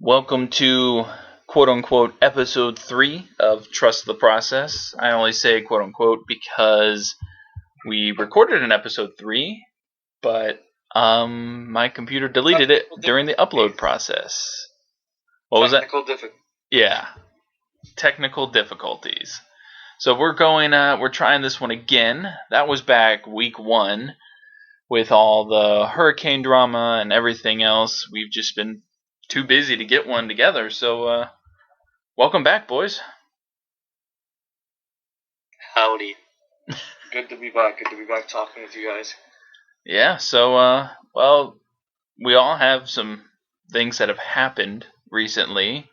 Welcome to quote unquote episode 3 of Trust the Process. I only say quote unquote because we recorded an episode 3, but my computer deleted it during the upload process. What was that? Yeah, technical difficulties. So we're trying this one again. That was back week 1 with all the hurricane drama and everything else. We've just been too busy to get one together, so welcome back, boys. Howdy. Good to be back talking with you guys. Yeah, so well, we all have some things that have happened recently.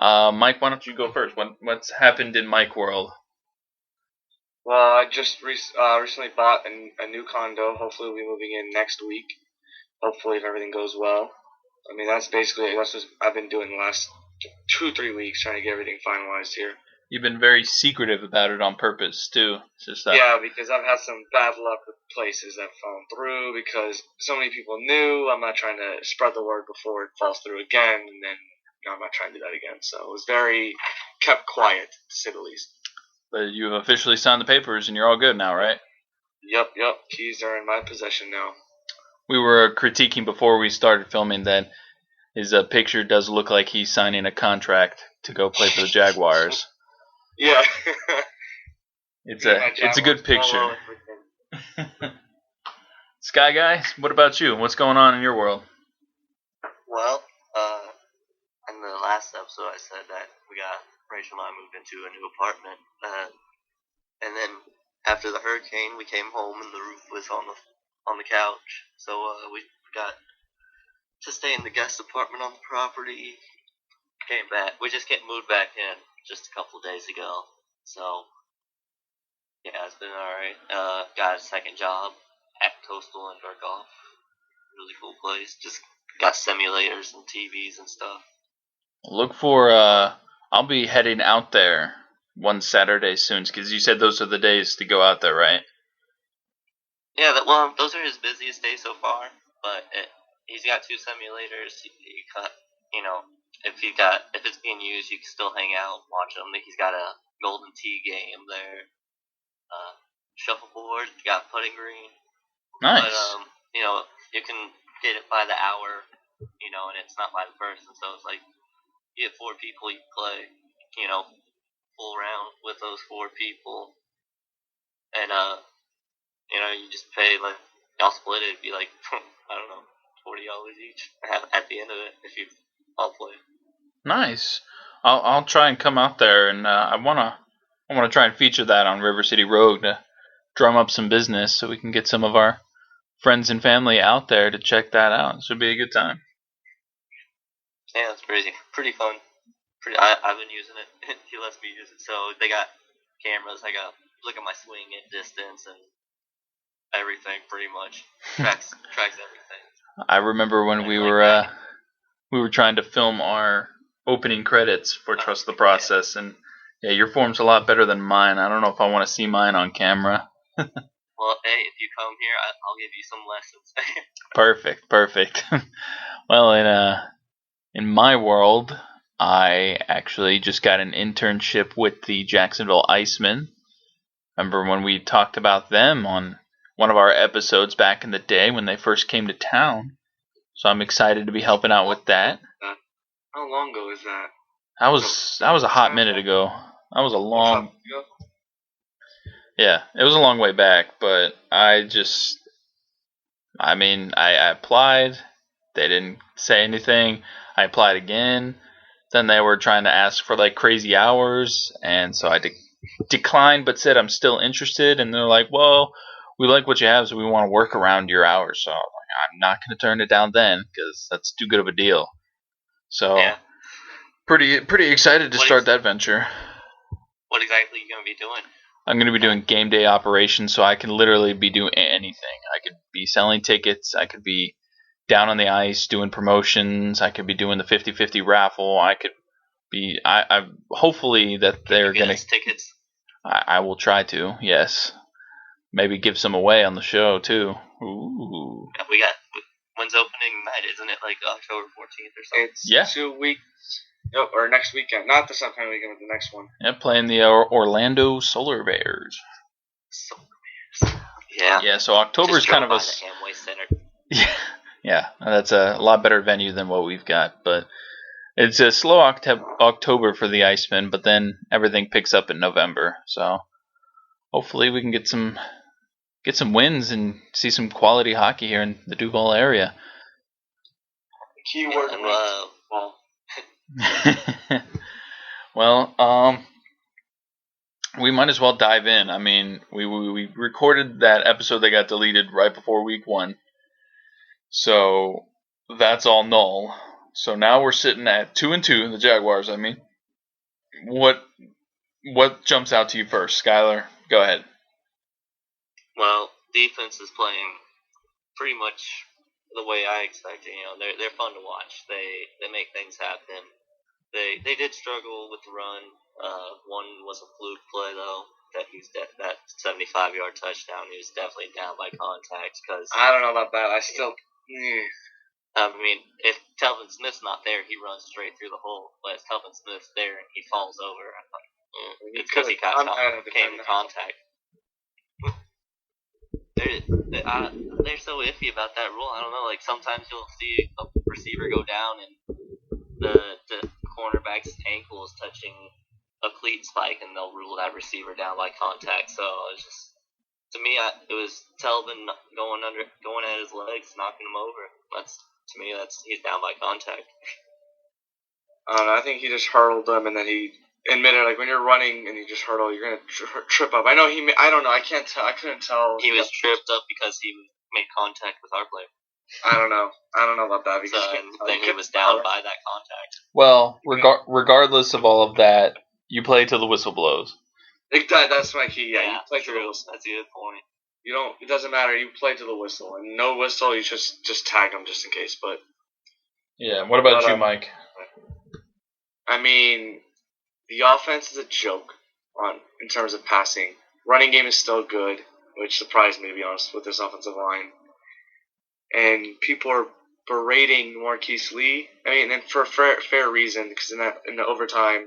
Mike, why don't you go first? What's happened in Mike world? Well, I just recently bought a new condo. Hopefully we'll be moving in next week. Hopefully if everything goes well. I mean, that's what I've been doing the last 2-3 weeks, trying to get everything finalized here. You've been very secretive about it on purpose, too. Yeah, because I've had some bad luck with places that have fallen through because so many people knew. I'm not trying to spread the word before it falls through again, and then I'm not trying to do that again. So it was very kept quiet, to say the least. But you've officially signed the papers, and you're all good now, right? Yep. Keys are in my possession now. We were critiquing before we started filming that his picture does look like he's signing a contract to go play for the Jaguars. Yeah. It's a good picture. Sky Guy, what about you? What's going on in your world? Well, in the last episode I said that Rachel and I moved into a new apartment, and then after the hurricane we came home and the roof was on the couch, so we got to stay in the guest apartment on the property. Came back. We just moved back in just a couple of days ago, so yeah, it's been alright. Got a second job at Coastal Indoor Golf. Really cool place. Just got simulators and TVs and stuff. Look for I'll be heading out there one Saturday soon, because you said those are the days to go out there, right? Yeah, those are his busiest days so far. But he's got 2 simulators. If it's being used, you can still hang out, watch them. He's got a Golden Tee game there. Shuffleboard, got putting green. Nice. But you can get it by the hour, and it's not by the person. So it's like you get 4 people, you play, full round with those 4 people, and you just pay y'all split it. It'd be like I don't know, $40 each at the end of it if you all play. Nice. I'll try and come out there, and I wanna try and feature that on River City Rogue to drum up some business, so we can get some of our friends and family out there to check that out. It should be a good time. Yeah, it's pretty fun. I've been using it. He lets me use it. So they got cameras. I got look at my swing at distance and everything. Pretty much tracks everything. I remember when we were trying to film our opening credits for Trust the Process, and yeah, your form's a lot better than mine. I don't know if I want to see mine on camera. Well, hey, if you come here, I'll give you some lessons. Perfect. Well, in my world, I actually just got an internship with the Jacksonville Icemen. Remember when we talked about them on one of our episodes back in the day when they first came to town? So I'm excited to be helping out with that. How long ago is that? That was a hot minute ago. That was a long. Yeah, it was a long way back, but I applied. They didn't say anything. I applied again. Then they were trying to ask for crazy hours, and so I declined, but said I'm still interested. And they're like, "Well, we like what you have, so we want to work around your hours." So I'm not going to turn it down then, because that's too good of a deal. So yeah. Pretty excited to start that venture. What exactly are you going to be doing? I'm going to be doing game day operations, so I can literally be doing anything. I could be selling tickets. I could be down on the ice doing promotions. I could be doing the 50-50 raffle. I could be. I hopefully that they're going to tickets. I will try to. Yes. Maybe give some away on the show too. Ooh. Yeah, we got When's opening night? Isn't it like October 14th or something? It's 2 weeks. Nope, or next weekend. Not this upcoming weekend, but the next one. Yeah, playing the Orlando Solar Bears. Yeah. Yeah, so October's kind of the Amway Center. Yeah, that's a lot better venue than what we've got, but it's a slow October for the Icemen, but then everything picks up in November. So hopefully we can get some wins and see some quality hockey here in the Duval area. Keyword Well, we might as well dive in. I mean, we recorded that episode that got deleted right before week 1. So that's all null. So now we're sitting at 2-2, the Jaguars, I mean. What jumps out to you first? Skylar, go ahead. Well, defense is playing pretty much the way I expected. You know, they're fun to watch. They make things happen. They did struggle with the run. One was a fluke play though. That 75-yard touchdown. He was definitely down by contact because I don't know about that. I still. I mean, if Telvin Smith's not there, he runs straight through the hole. But if Telvin Smith's there and he falls over, it's because he came in contact. They're so iffy about that rule. I don't know. Like sometimes you'll see a receiver go down and the cornerback's ankle is touching a cleat spike, and they'll rule that receiver down by contact. So it's just, to me, it was Telvin going at his legs, knocking him over. He's down by contact. I don't know. I think he just hurdled him, and then he admitted, like, when you're running and you just hurdle, you're gonna trip up. I know I don't know. I can't tell. I couldn't tell. He was tripped up because he made contact with our player. I don't know. I don't know about that because then he was down by that contact. Well, regardless of all of that, you play till the whistle blows. That's my key. Yeah, you play true. till the whistle. That's a good point. You don't. It doesn't matter. You play to the whistle, and no whistle. You just tag them just in case. But yeah. What about you, Mike? I mean, the offense is a joke in terms of passing. Running game is still good, which surprised me, to be honest, with this offensive line. And people are berating Marquise Lee. I mean, and for fair reason, because in the overtime,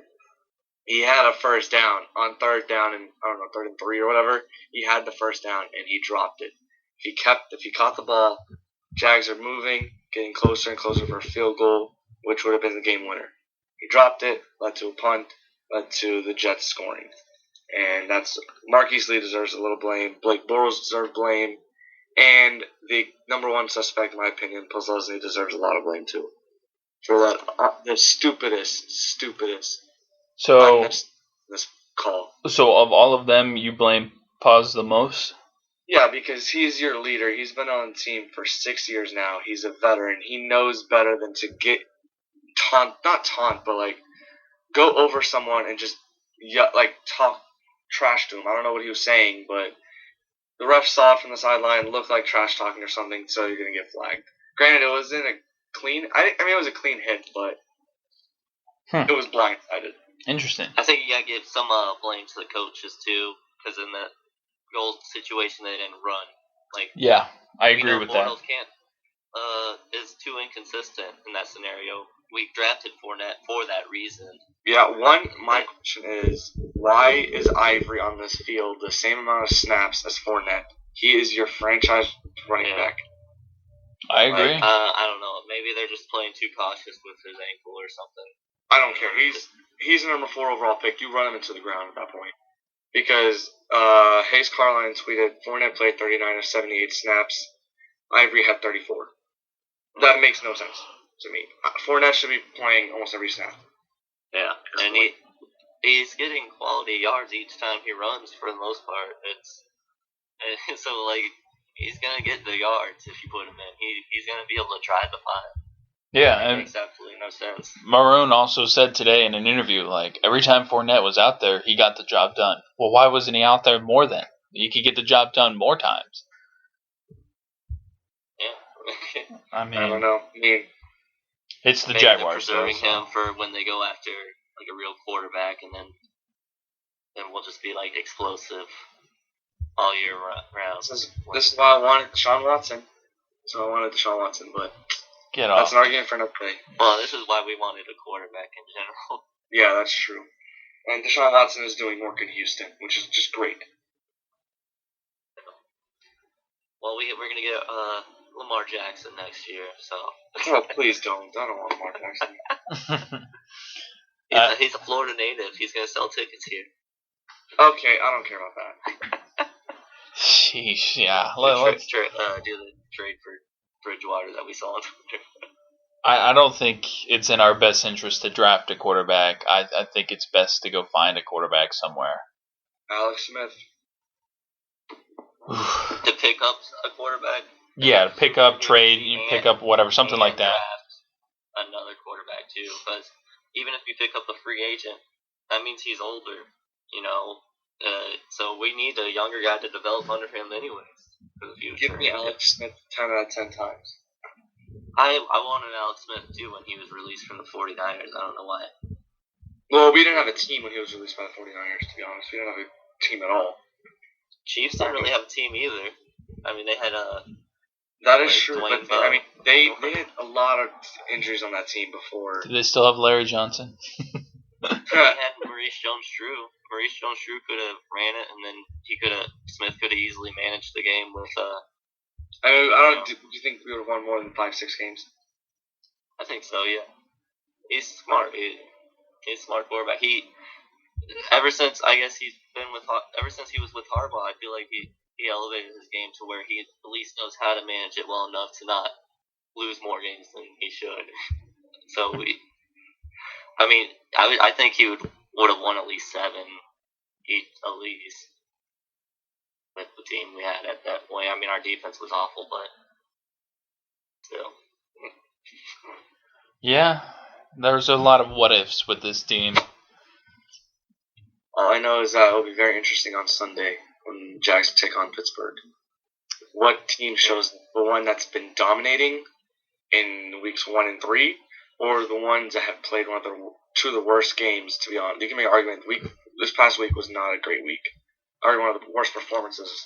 he had a first down on third down and I don't know, 3rd and 3 or whatever. He had the first down and he dropped it. If he caught the ball, Jags are moving, getting closer and closer for a field goal, which would have been the game winner. He dropped it, led to a punt, led to the Jets scoring. And that's Marquise Lee deserves a little blame. Blake Bortles deserves blame. And the number one suspect, in my opinion, Posluszny, deserves a lot of blame too. For that, the stupidest. So this call. So of all of them, you blame Paz the most? Yeah, because he's your leader. He's been on the team for 6 years now. He's a veteran. He knows better than to not taunt, but like go over someone and just talk trash to him. I don't know what he was saying, but the ref saw it from the sideline, looked like trash talking or something, so you're gonna get flagged. Granted, it wasn't a clean. I mean, it was a clean hit, but it was blindsided. Interesting. I think you gotta give some blame to the coaches too, because in the goal situation they didn't run. Yeah, I agree with that. Bortles is too inconsistent in that scenario. We drafted Fournette for that reason. Yeah, my question is, why is Ivory on this field the same amount of snaps as Fournette? He is your franchise running back. I agree. I don't know. Maybe they're just playing too cautious with his ankle or something. I don't care. He's a number 4 overall pick. You run him into the ground at that point. Because Hayes Carline tweeted, Fournette played 39 of 78 snaps. Ivory had 34. That makes no sense to me. Fournette should be playing almost every snap. Yeah, and he's getting quality yards each time he runs for the most part. He's gonna get the yards if you put him in. He's gonna be able to drive the 5. Yeah, It and makes absolutely no sense. Marone also said today in an interview, every time Fournette was out there, he got the job done. Well, why wasn't he out there more then? He could get the job done more times. Yeah. I don't know. It's the Maybe Jaguars. They're preserving him for when they go after a real quarterback, and then we'll just be explosive all year round. This is why I wanted Deshaun Watson. So I wanted Deshaun Watson, but Get that's off. an argument for another day. Well, this is why we wanted a quarterback in general. Yeah, that's true. And Deshaun Watson is doing work in Houston, which is just great. Well, we're going to get Lamar Jackson next year, so. Oh, please don't. I don't want Lamar Jackson. He's a Florida native. He's going to sell tickets here. Okay, I don't care about that. Sheesh, yeah. Do the trade for Bridgewater that we saw on Twitter. I don't think it's in our best interest to draft a quarterback. I think it's best to go find a quarterback somewhere. Alex Smith. To pick up a quarterback? Yeah, to pick up, trade, you pick up whatever, something like that. Draft another quarterback, too, because even if you pick up a free agent, that means he's older, so we need a younger guy to develop under him anyways for the future. Give me Alex Smith 10 out of 10 times. I wanted Alex Smith, too, when he was released from the 49ers. I don't know why. Well, we didn't have a team when he was released by the 49ers, to be honest. We didn't have a team at all. Chiefs didn't really have a team either. I mean, they had That is true, Dwayne but they had a lot of injuries on that team before. Do they still have Larry Johnson? They had Maurice Jones-Drew. Maurice Jones-Drew could have ran it, and then Smith could have easily managed the game with. Do you think we would have won more than 5-6 games? I think so. Yeah, he's smart. He's a smart quarterback. Ever since he was with Harbaugh, I feel like he elevated his game to where he at least knows how to manage it well enough to not lose more games than he should. So I think he would have won at least 7 each, at least, with the team we had at that point. I mean, our defense was awful, but still. Yeah, there's a lot of what ifs with this team. All I know is that it'll be very interesting on Sunday when Jags take on Pittsburgh. What team shows the one that's been dominating in weeks 1 and 3, or the ones that have played two of the worst games? To be honest, you can make an argument. This past week was not a great week. Or one of the worst performances.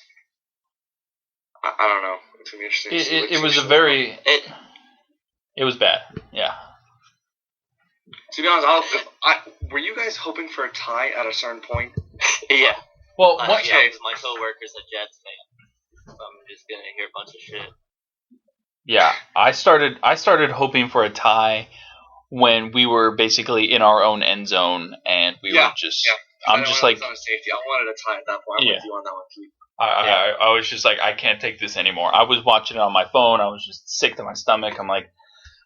I don't know. It's gonna be interesting. It was It was bad. Yeah. To be honest, were you guys hoping for a tie at a certain point? Yeah. Well, My coworker's a Jets fan. So I'm just gonna hear a bunch of shit. Yeah, I started hoping for a tie when we were basically in our own end zone and we were just. Yeah. I'm just like. Safety. I wanted a tie at that point. I'm with you on that one too. I was just like, I can't take this anymore. I was watching it on my phone. I was just sick to my stomach. I'm like,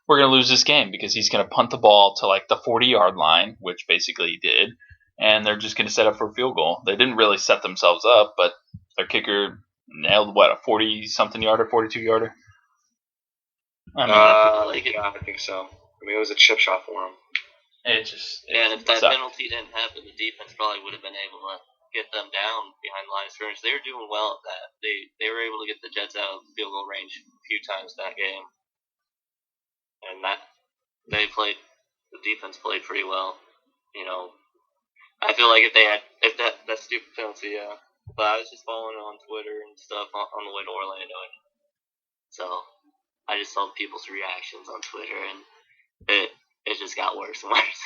we're going to lose this game because he's going to punt the ball to like the 40-yard line, which basically he did, and they're just going to set up for a field goal. They didn't really set themselves up, but their kicker nailed, a 40-something yarder, 42-yarder? I think so. I mean, it was a chip shot for him. And if that penalty didn't happen, the defense probably would have been able to get them down behind the line of scrimmage. They were doing well at that. They were able to get the Jets out of field goal range a few times that game. And the defense played pretty well. I feel like if that stupid penalty, yeah. But I was just following on Twitter and stuff on the way to Orlando, and so I just saw people's reactions on Twitter, and it just got worse and worse.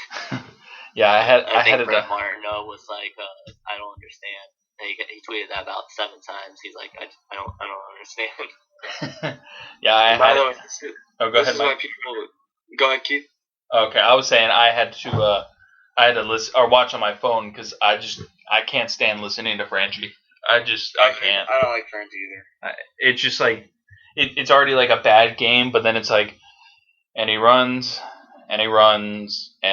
Yeah, I think Brett Martineau was like, I don't understand. He tweeted that about 7 times. He's like, I don't understand. Yeah, I had. Oh, go ahead, Mike. Go ahead, Keith. Okay, I was saying I had to listen or watch on my phone because I can't stand listening to Frangie. I can't. I don't like Frangie either. It's just like it's already like a bad game, but then it's like, and he runs. And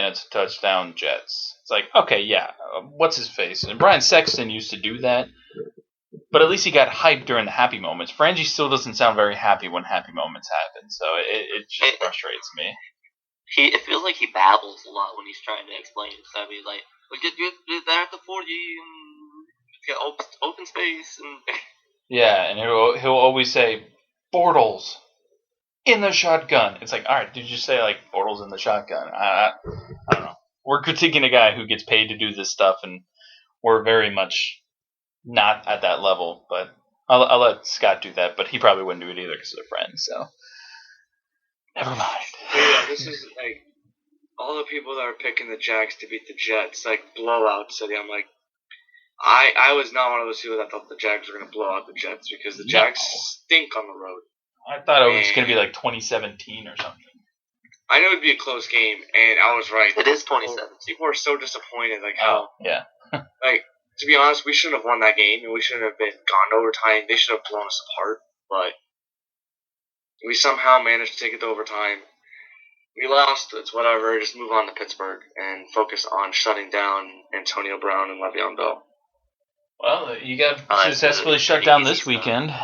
it's a touchdown, Jets. It's like, okay, yeah, what's his face? And Brian Sexton used to do that, but at least he got hyped during the happy moments. Frangie still doesn't sound very happy when happy moments happen, so it just frustrates me. It feels like he babbles a lot when he's trying to explain stuff. He's like, "We get there at the 40 and get open space." And yeah, and he'll always say, "Bortles in the shotgun." It's like, all right, did you say like Bortles in the shotgun? I don't know. We're critiquing a guy who gets paid to do this stuff, and we're very much not at that level. But I'll let Scott do that, but he probably wouldn't do it either because they're friends. So never mind. But yeah, this is like all the people that are picking the Jags to beat the Jets, like blowout city. I'm like, I was not one of those people that thought the Jags were going to blow out the Jets because the Jags stink on the road. I thought it was going to be like 2017 or something. I know it'd be a close game, and I was right. It is 2017. People are so disappointed, like how. Yeah. Like, to be honest, we shouldn't have won that game, and we shouldn't have been gone to overtime. They should have blown us apart, but we somehow managed to take it to overtime. We lost. It's whatever. Just move on to Pittsburgh and focus on shutting down Antonio Brown and Le'Veon Bell. Well, you got successfully shut down this weekend.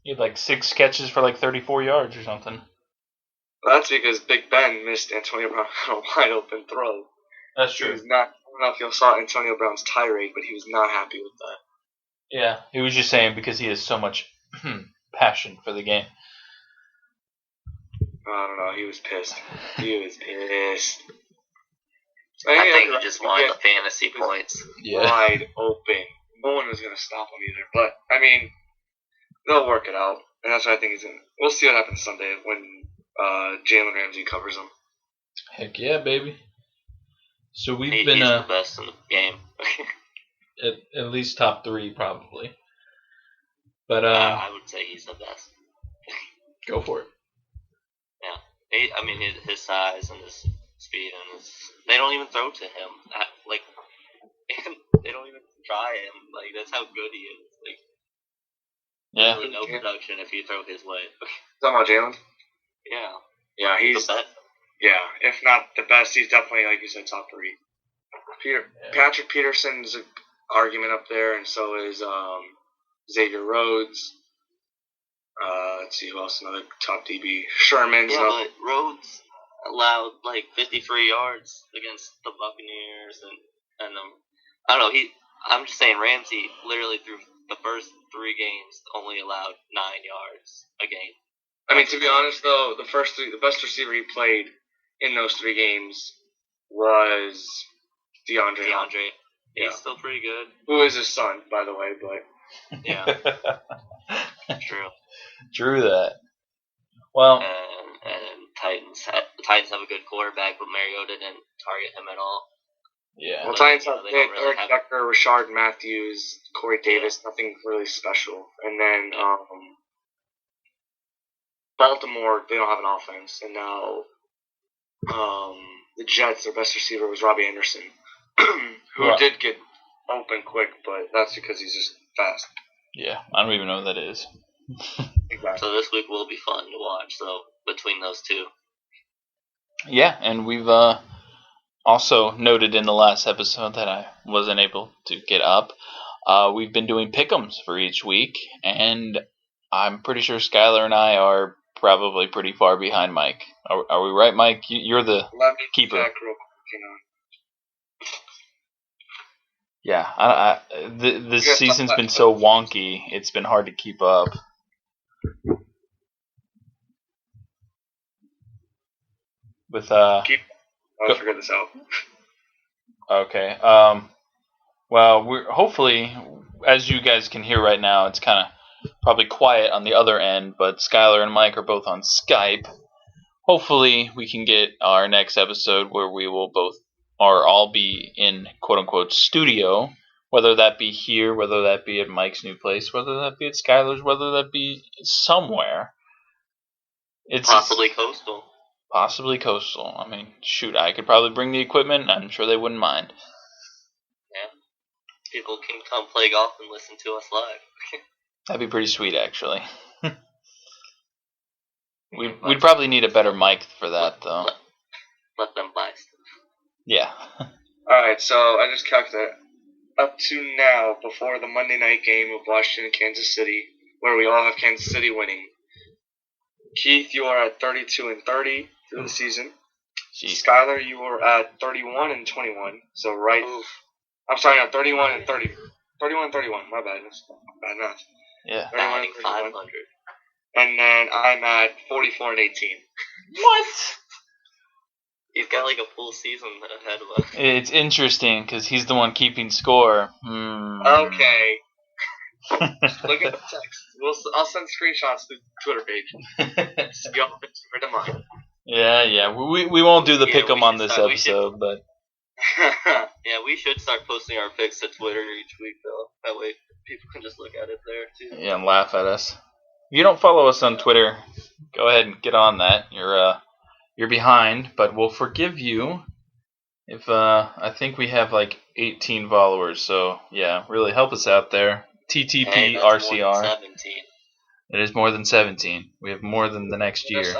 You had like 6 catches for like 34 yards or something. Well, that's because Big Ben missed Antonio Brown on a wide open throw. That's true. He was not. I don't know if you saw Antonio Brown's tirade, but he was not happy with that. Yeah, he was just saying because he has so much passion for the game. I don't know. He was pissed. He was pissed. I think he just wanted the fantasy points. Yeah. Wide open. No one was going to stop him either. But, I mean, they'll work it out. And that's what I think he's going to. We'll see what happens Sunday when Jalen Ramsey covers him. Heck yeah, baby. So we've He's been the best in the game. at least top 3 probably. But I would say he's the best. Go for it. Yeah. His size and his speed and they don't even throw to him. They don't even try him. Like, that's how good he is. Like, yeah. Really no production if you throw his way. Talking about Jalen? Yeah. Yeah, he's the best. Yeah, if not the best, he's definitely, like you said, top 3. Patrick Peterson's an argument up there, and so is Xavier Rhodes. Let's see who else, another top DB. Sherman's Yeah, but Rhodes allowed like 53 yards against the Buccaneers, and I don't know. I'm just saying, Ramsey literally through the first 3 games only allowed 9 yards a game. I mean, to be honest though, the best receiver he played in those 3 games was DeAndre. Yeah. He's still pretty good. Who is his son, by the way, but yeah. True. True that. Well, and the Titans have a good quarterback, but Mariota didn't target him at all. Yeah. Well, Titans have Eric Decker, Rashard Matthews, Corey Davis, nothing really special. And then Baltimore, they don't have an offense. And now the Jets, their best receiver was Robbie Anderson, who did get open quick, but that's because he's just fast. Yeah, I don't even know what that is. Exactly. So this week will be fun to watch, so between those 2. Yeah, and we've also noted in the last episode that I wasn't able to get up. We've been doing pick'ems for each week, and I'm pretty sure Skylar and I are probably pretty far behind Mike. Are we right, Mike? You're the keeper. Check real quick, Yeah, this season's been so wonky, it's been hard to keep up. With I'll figure this out. Okay. Well, we're hopefully, as you guys can hear right now, it's kind of probably quiet on the other end, but Skylar and Mike are both on Skype. Hopefully, we can get our next episode where we will both or all be in quote-unquote studio, whether that be here, whether that be at Mike's new place, whether that be at Skylar's, whether that be somewhere. It's possibly coastal. Possibly coastal. I mean, shoot, I could probably bring the equipment. I'm sure they wouldn't mind. Yeah. People can come play golf and listen to us live. That'd be pretty sweet, actually. We'd probably need a better mic for that, though. Let them buy stuff. Yeah. Alright, so I just calculated. Up to now, before the Monday night game of Washington and Kansas City, where we all have Kansas City winning, Keith, you are at 32-30 through the season. Jeez. Skylar, you are at 31-21. So I'm sorry, no, 31-30. 31-31. My bad. That's bad math. Yeah. 500. And then I'm at 44-18. What? He's got like a full season ahead of us. It's interesting because he's the one keeping score. Okay. Look at the text. I'll send screenshots to the Twitter page. Y'all right to mine. Yeah. We won't do the Yeah, pick 'em we on should this start- episode, but Yeah, we should start posting our picks to Twitter each week, though. That way people can just look at it there, too. yeah, and laugh at us. If you don't follow us on Twitter, go ahead and get on that. You're behind, but we'll forgive you if I think we have like 18 followers. So yeah, really help us out there. TTP Hey, that's RCR. more than 17. It is more than 17. We have more than the next Let year.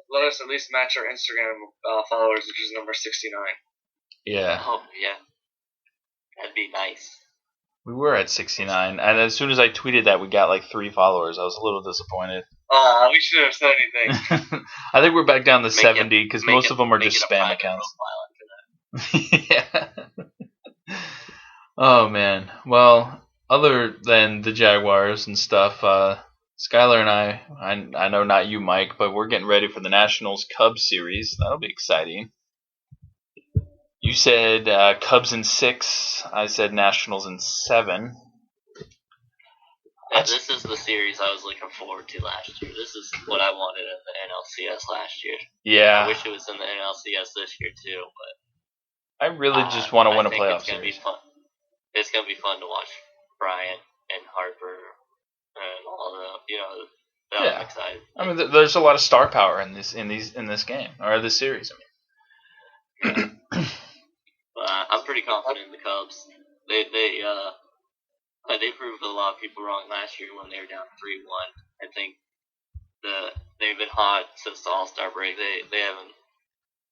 let us at least match our Instagram followers, which is number 69. Yeah, Oh, yeah. That'd be nice. we were at 69, and as soon as I tweeted that, we got like 3 followers. I was a little disappointed. Oh, we shouldn't have said anything. I think we're back down to Make 70 because make most it- of them are make just it a spam private accounts. profile after that. Yeah. Oh man. Well, other than the Jaguars and stuff, Skylar and I know not you, Mike, but we're getting ready for the Nationals Cubs series. That'll be exciting. You said Cubs in 6. I said Nationals in 7. Yeah, this is the series I was looking forward to last year. This is what I wanted in the NLCS last year. I Yeah, wish it was in the NLCS this year, too, but I really just want to win a I think playoff it's gonna series. be fun. It's gonna be fun to watch Bryant and Harper and all the. Yeah. I'm excited. I mean, there's a lot of star power in this game or this series. But I'm pretty confident in the Cubs. They proved a lot of people wrong last year when they were down 3-1. I think they've been hot since the All-Star break. They haven't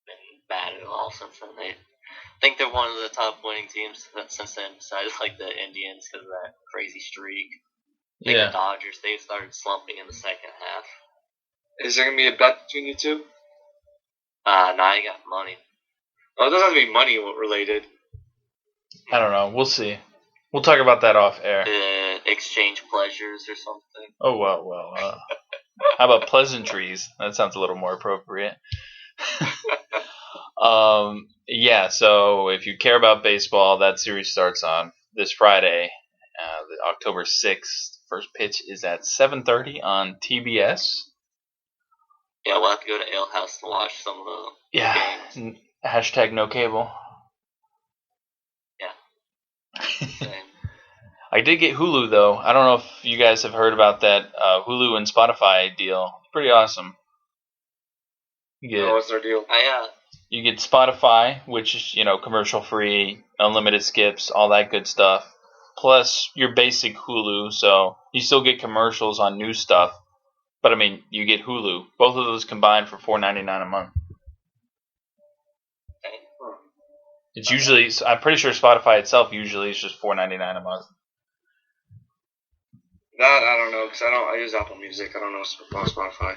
been bad at all since then. I think they're one of the top winning teams since then, besides like the Indians because of that crazy streak. I think the Dodgers, they started slumping in the second half. Is there going to be a bet between you two? Now I got money. Oh, it doesn't have to be money related. I don't know. We'll see. We'll talk about that off air. Exchange pleasures or something. Oh well. How about pleasantries? That sounds a little more appropriate. Yeah. So if you care about baseball, that series starts on this Friday, October 6th. First pitch is at 7:30 on TBS. Yeah, we'll have to go to Ale House to watch some of the games. Hashtag no cable. Yeah. I did get Hulu though. I don't know if you guys have heard about that Hulu and Spotify deal. It's pretty awesome. What's their deal? You get Spotify, which is commercial free, unlimited skips, all that good stuff. Plus your basic Hulu, so you still get commercials on new stuff. But I mean, you get Hulu. Both of those combined for $4.99 a month. It's usually, I'm pretty sure Spotify itself usually is just $4.99 a month. That I don't know because I use Apple Music. I don't know about Spotify.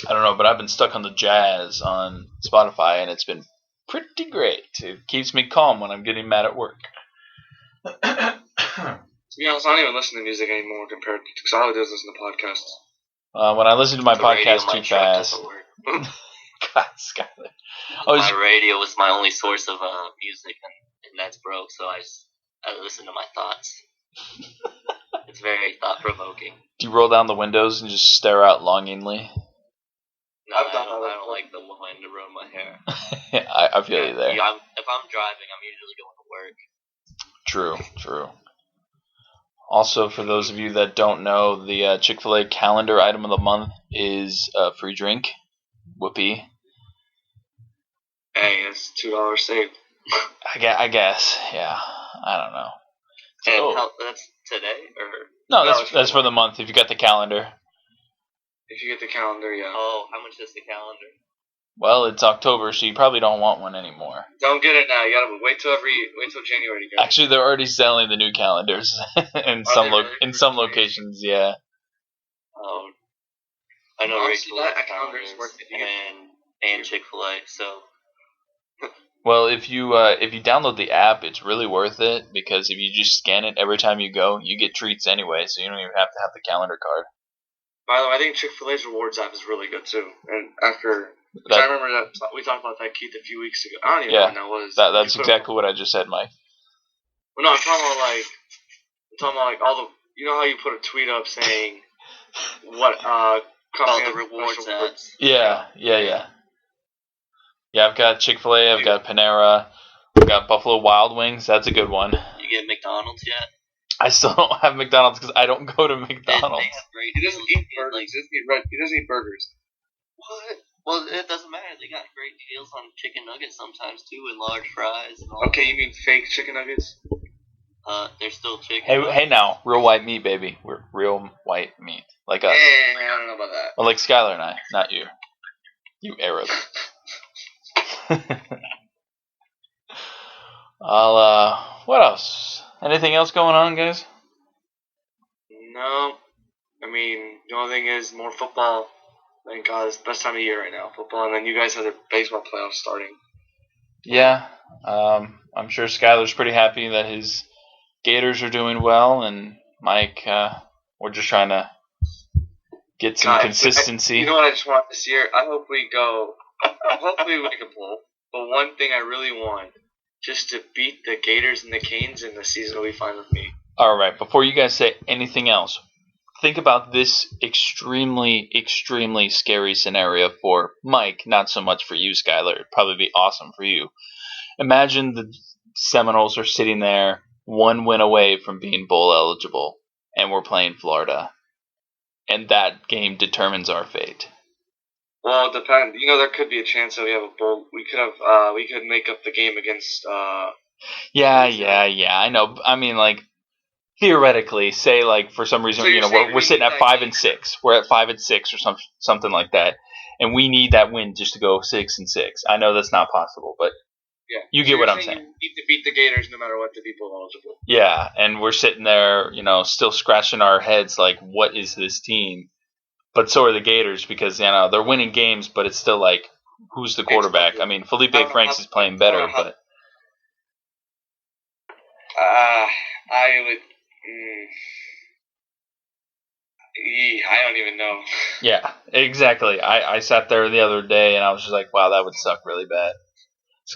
I don't know, but I've been stuck on the jazz on Spotify, and it's been pretty great. It keeps me calm when I'm getting mad at work. To be honest, I don't even listen to music anymore compared to because all I do is listen to podcasts. When I listen to my podcast too fast. God, Skyler. My radio was my only source of music, and that's broke, so I listen to my thoughts. It's very thought-provoking. Do you roll down the windows and just stare out longingly? No, I don't like the wind to ruin my hair. I feel you there. If I'm driving, I'm usually going to work. True. Also, for those of you that don't know, the Chick-fil-A calendar item of the month is a free drink. Whoopee. Hey, it's $2 saved. I guess. Yeah. I don't know. And that's today? No, that's for the month if you got the calendar. If you get the calendar, yeah. Oh, how much is the calendar? Well, it's October, so you probably don't want one anymore. Don't get it now. You gotta wait till January to get it. Actually, they're already selling the new calendars in some locations. Yeah. Oh, I know Honestly, Rachel that calendar is worth it. and Chick-fil-A. So. Well, if you download the app, it's really worth it because if you just scan it every time you go, you get treats anyway, so you don't even have to have the calendar card. By the way, I think Chick-fil-A's rewards app is really good too. And I remember that we talked about that, Keith, a few weeks ago. I don't even know when that was. That's exactly what I just said, Mike. Well, no, I'm talking about all the you know how you put a tweet up saying what All the rewards ads. Yeah. Yeah, I've got Chick-fil-A, I've got Panera, I've got Buffalo Wild Wings. That's a good one. You get McDonald's yet? I still don't have McDonald's because I don't go to McDonald's. They have great He doesn't eat deals. burgers. He doesn't eat burgers. What? Well, it doesn't matter. They got great deals on chicken nuggets sometimes too, and large fries and all. Okay, you mean fake chicken nuggets? They're still chicken. Hey now, real white meat, baby. We're real white meat, like us. I don't know about that. Well, like Skylar and I, not you. You Arab. What else? Anything else going on, guys? No. I mean, the only thing is more football. Thank God, it's the best time of year right now, football. And then you guys have the baseball playoffs starting. Yeah. I'm sure Skylar's pretty happy that his Gators are doing well, and Mike, we're just trying to get some consistency. You know what I just want this year? I hope we go. Hopefully we make a bowl. But one thing I really want, just to beat the Gators and the Canes, and the season will be fine with me. All right. Before you guys say anything else, think about this extremely, extremely scary scenario for Mike. Not so much for you, Skylar. It'd probably be awesome for you. Imagine the Seminoles are sitting there, one win away from being bowl eligible, and we're playing Florida. And that game determines our fate. Well, it depends. You know, there could be a chance that we have a bowl. We could make up the game against. Yeah. I know. I mean, like, theoretically, say, like, for some reason, So you're saying we're sitting at 5-6. We're at 5-6 or something like that, and we need that win just to go 6-6. I know that's not possible, but Yeah. you get what I'm saying. You need to beat the Gators no matter what to be bowl eligible. Yeah, and we're sitting there, still scratching our heads like, what is this team? But so are the Gators because, they're winning games, but it's still like, who's the quarterback? I mean, Felipe Franks is playing better, but... I would... I don't even know. Yeah, exactly. I sat there the other day, and I was just like, wow, that would suck really bad.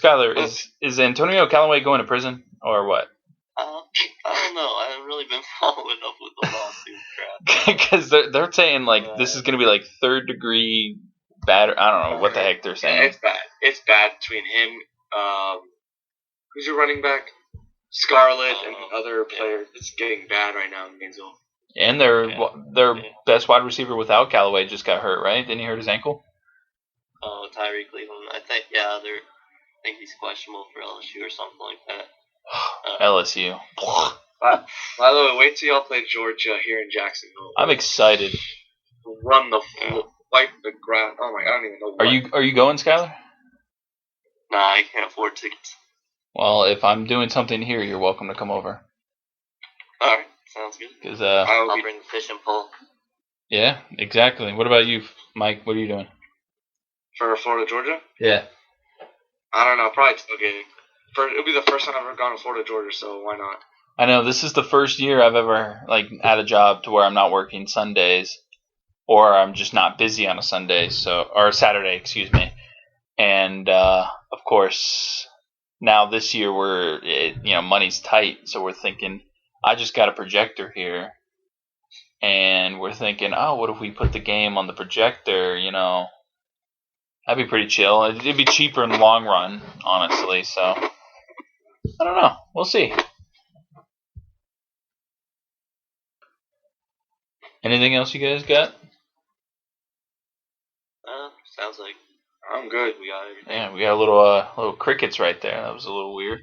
Skylar, is Antonio Callaway going to prison, or what? I don't know. I haven't really been following up with the lawsuit crap. Because they're saying, like, this is going to be, like, third-degree batter. I don't know what the heck they're saying. Yeah, it's bad. It's bad between him, who's your running back? Scarlett and other players. It's getting bad right now in Gainesville. And their best wide receiver without Callaway just got hurt, right? Didn't he hurt his ankle? Oh, Tyreek Cleveland. I think he's questionable for LSU or something like that. LSU. By the way, wait till y'all play Georgia here in Jacksonville. I'm excited. Run the wipe the ground. Oh my! I don't even know. Are you going, Skylar? Nah, I can't afford tickets. Well, if I'm doing something here, you're welcome to come over. All right, sounds good. Because I'll bring the fishing pole. Yeah, exactly. What about you, Mike? What are you doing? For Florida, Georgia? Yeah. I don't know. Probably tailgating. It'll be the first time I've ever gone to Florida, Georgia. So why not? I know this is the first year I've ever had a job to where I'm not working Sundays, or I'm just not busy on a Sunday, or a Saturday, excuse me. And of course, now this year money's tight, so we're thinking I just got a projector here, and we're thinking, oh, what if we put the game on the projector? That'd be pretty chill. It'd be cheaper in the long run, honestly. So I don't know. We'll see. Anything else you guys got? Sounds like I'm good. we got everything. Yeah, we got a little crickets right there. That was a little weird.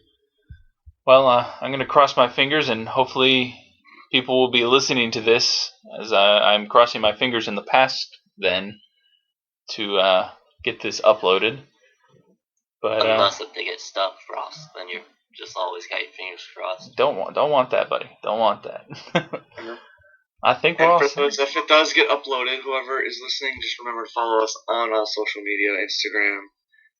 Well, I'm going to cross my fingers, and hopefully people will be listening to this as I'm crossing my fingers in the past then to get this uploaded. But unless if they get stuck, Frost, then you're just always got your fingers crossed. Don't want that, buddy. Don't want that. I think we're all set. If it does get uploaded, whoever is listening, just remember to follow us on all social media, Instagram,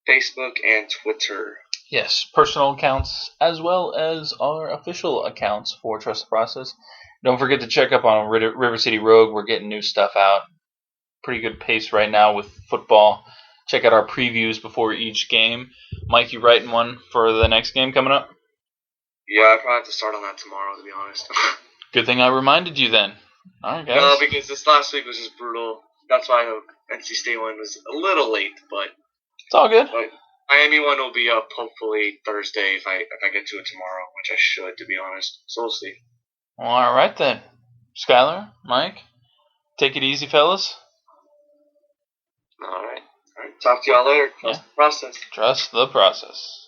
Facebook, and Twitter. Yes, personal accounts as well as our official accounts for Trust the Process. Don't forget to check up on River City Rogue. We're getting new stuff out. Pretty good pace right now with football. Check out our previews before each game. Mike, you writing one for the next game coming up? Yeah, I probably have to start on that tomorrow, to be honest. Good thing I reminded you then. All right, guys. No, because this last week was just brutal. That's why the NC State one was a little late, but It's all good. But Miami one will be up hopefully Thursday if I get to it tomorrow, which I should, to be honest. So we'll see. All right then, Skylar, Mike, take it easy, fellas. All right. Talk to y'all later. Trust the process. Trust the process.